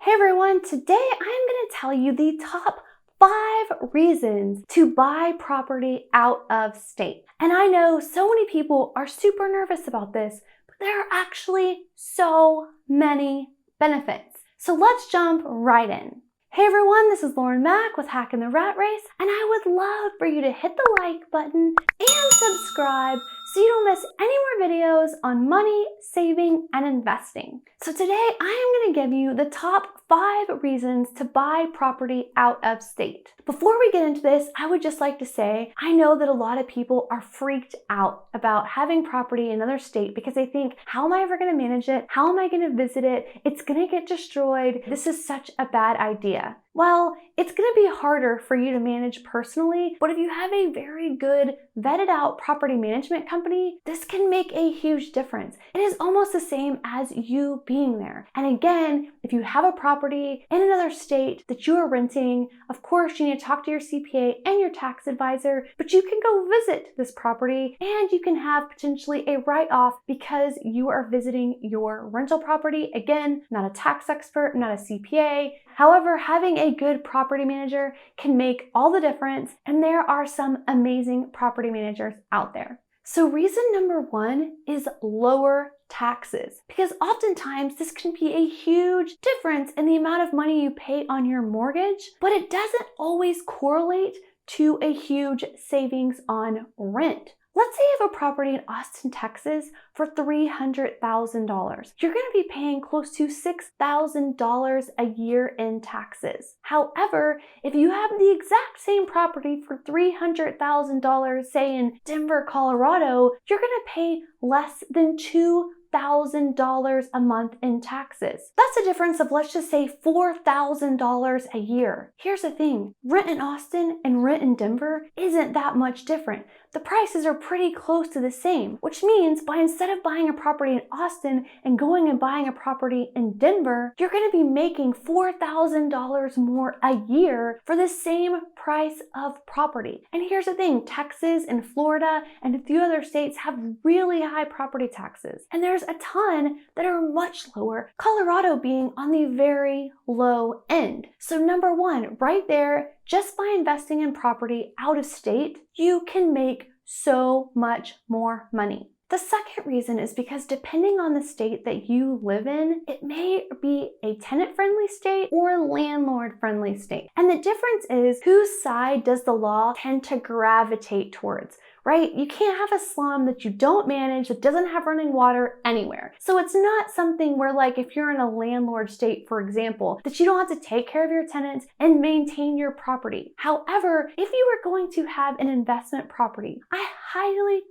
Hey everyone, today I'm going to tell you the top 5 reasons to buy property out of state. And I know so many people are super nervous about this, but there are actually so many benefits. So let's jump right in. Hey everyone, this is Lauren Mack with Hacking the Rat Race, and I would love for you to hit the like button and subscribe so you don't miss any more videos on money, saving, and investing. So today I am going to give you the top 5 reasons to buy property out of state. Before we get into this, I would just like to say, I know that a lot of people are freaked out about having property in another state because they think, how am I ever going to manage it? How am I going to visit it? It's going to get destroyed. This is such a bad idea. Well, it's going to be harder for you to manage personally, but if you have a very good vetted out property management company, this can make a huge difference. It is almost the same as you being there. And again, if you have a property in another state that you are renting, of course you need to talk to your CPA and your tax advisor, but you can go visit this property and you can have potentially a write-off because you are visiting your rental property. Again, not a tax expert, not a CPA. However, having a good property manager can make all the difference, and there are some amazing property managers out there. So reason number 1 is lower taxes, because oftentimes this can be a huge difference in the amount of money you pay on your mortgage, but it doesn't always correlate to a huge savings on rent. Let's say you have a property in Austin, Texas for $300,000. You're going to be paying close to $6,000 a year in taxes. However, if you have the exact same property for $300,000, say in Denver, Colorado, you're going to pay less than $2,000 a month in taxes. That's a difference of, let's just say, $4,000 a year. Here's the thing, rent in Austin and rent in Denver isn't that much different. The prices are pretty close to the same, which means instead of buying a property in Austin and going and buying a property in Denver, you're going to be making $4,000 more a year for the same price of property. And here's the thing, Texas and Florida and a few other states have really high property taxes. And there's a ton that are much lower, Colorado being on the very low end. So number 1, right there, just by investing in property out of state, you can make so much more money. The second reason is because depending on the state that you live in, it may be a tenant-friendly state or a landlord-friendly state. And the difference is, whose side does the law tend to gravitate towards, right? You can't have a slum that you don't manage, that doesn't have running water anywhere. So it's not something where, like, if you're in a landlord state, for example, that you don't have to take care of your tenants and maintain your property. However, if you are going to have an investment property, I highly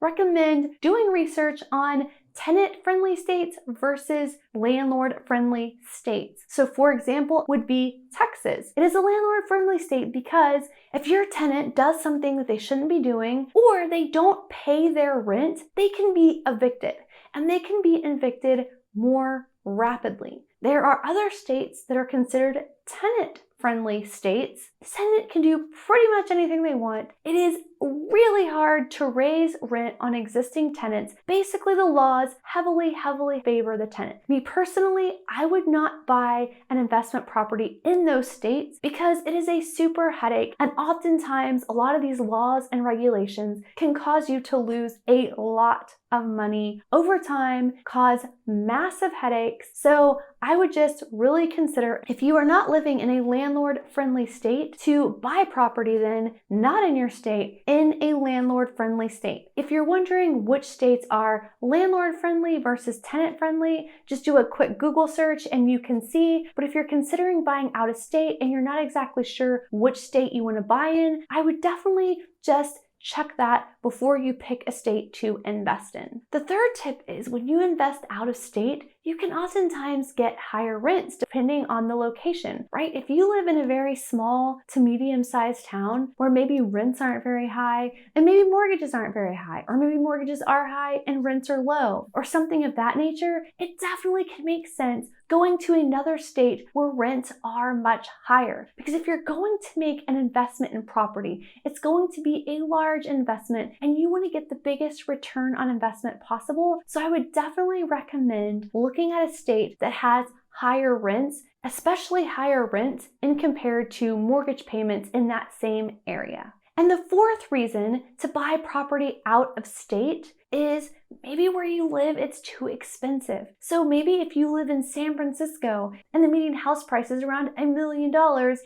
recommend doing research on tenant-friendly states versus landlord-friendly states. So for example, would be Texas. It is a landlord-friendly state because if your tenant does something that they shouldn't be doing, or they don't pay their rent, they can be evicted, and they can be evicted more rapidly. There are other states that are considered tenant-friendly states. The tenant can do pretty much anything they want. It is really hard to raise rent on existing tenants. Basically, the laws heavily favor the tenant. Me personally, I would not buy an investment property in those states because it is a super headache, and oftentimes a lot of these laws and regulations can cause you to lose a lot of money over time, cause massive headaches. So I would just really consider, if you are not living in a landlord-friendly state, to buy property then not in your state, in a landlord-friendly state. If you're wondering which states are landlord-friendly versus tenant-friendly, just do a quick Google search and you can see. But if you're considering buying out of state and you're not exactly sure which state you want to buy in, I would definitely just check that before you pick a state to invest in. The third tip is, when you invest out of state, you can oftentimes get higher rents depending on the location, right? If you live in a very small to medium-sized town where maybe rents aren't very high and maybe mortgages aren't very high, or maybe mortgages are high and rents are low, or something of that nature, it definitely can make sense going to another state where rents are much higher. Because if you're going to make an investment in property, it's going to be a large investment and you want to get the biggest return on investment possible. So I would definitely recommend looking at a state that has higher rents, especially higher rents in compared to mortgage payments in that same area. And the fourth reason to buy property out of state is maybe where you live, it's too expensive. So maybe if you live in San Francisco and the median house price is around $1 million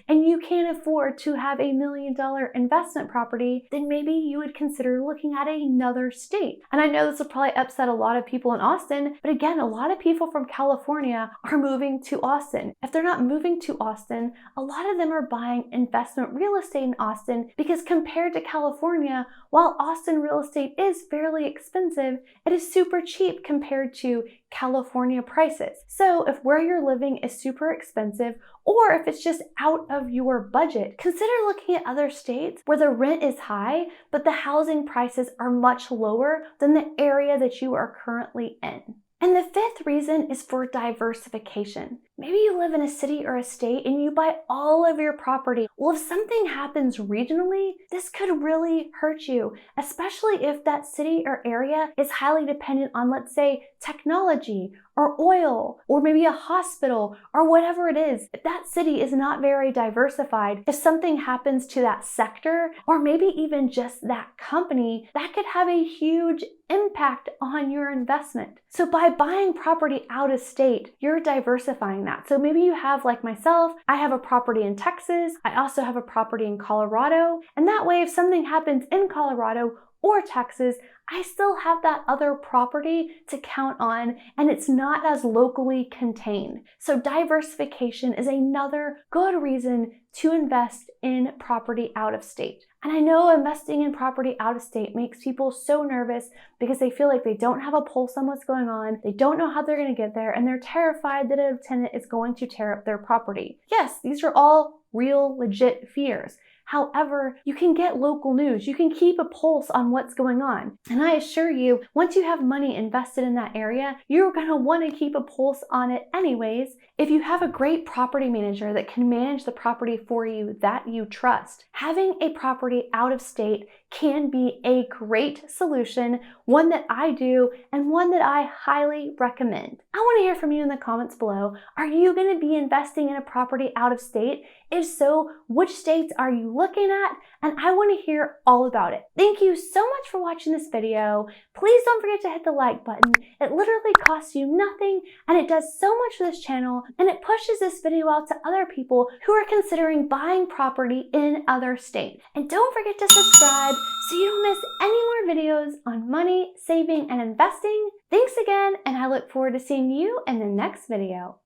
and you can't afford to have $1 million investment property, then maybe you would consider looking at another state. And I know this will probably upset a lot of people in Austin, but again, a lot of people from California are moving to Austin. If they're not moving to Austin, a lot of them are buying investment real estate in Austin because compared to California, while Austin real estate is fairly expensive, it is super cheap compared to California prices. So if where you're living is super expensive, or if it's just out of your budget, consider looking at other states where the rent is high, but the housing prices are much lower than the area that you are currently in. And the fifth reason is for diversification. Maybe you live in a city or a state and you buy all of your property. Well, if something happens regionally, this could really hurt you, especially if that city or area is highly dependent on, let's say, technology or oil or maybe a hospital or whatever it is. If that city is not very diversified, if something happens to that sector or maybe even just that company, that could have a huge impact on your investment. So by buying property out of state, you're diversifying that. So maybe you have, like myself, I have a property in Texas. I also have a property in Colorado. And that way, if something happens in Colorado or Texas, I still have that other property to count on, and it's not as locally contained. So diversification is another good reason to invest in property out of state. And I know investing in property out of state makes people so nervous because they feel like they don't have a pulse on what's going on, they don't know how they're going to get there, and they're terrified that a tenant is going to tear up their property. Yes, these are all real, legit fears. However, you can get local news. You can keep a pulse on what's going on. And I assure you, once you have money invested in that area, you're going to want to keep a pulse on it anyways. If you have a great property manager that can manage the property for you that you trust, having a property out of state can be a great solution, one that I do and one that I highly recommend. I want to hear from you in the comments below. Are you going to be investing in a property out of state? If so, which states are you looking at? And I want to hear all about it. Thank you so much for watching this video. Please don't forget to hit the like button. It literally costs you nothing and it does so much for this channel, and it pushes this video out to other people who are considering buying property in other states. And don't forget to subscribe so you don't miss any more videos on money, saving, and investing. Thanks again, and I look forward to seeing you in the next video.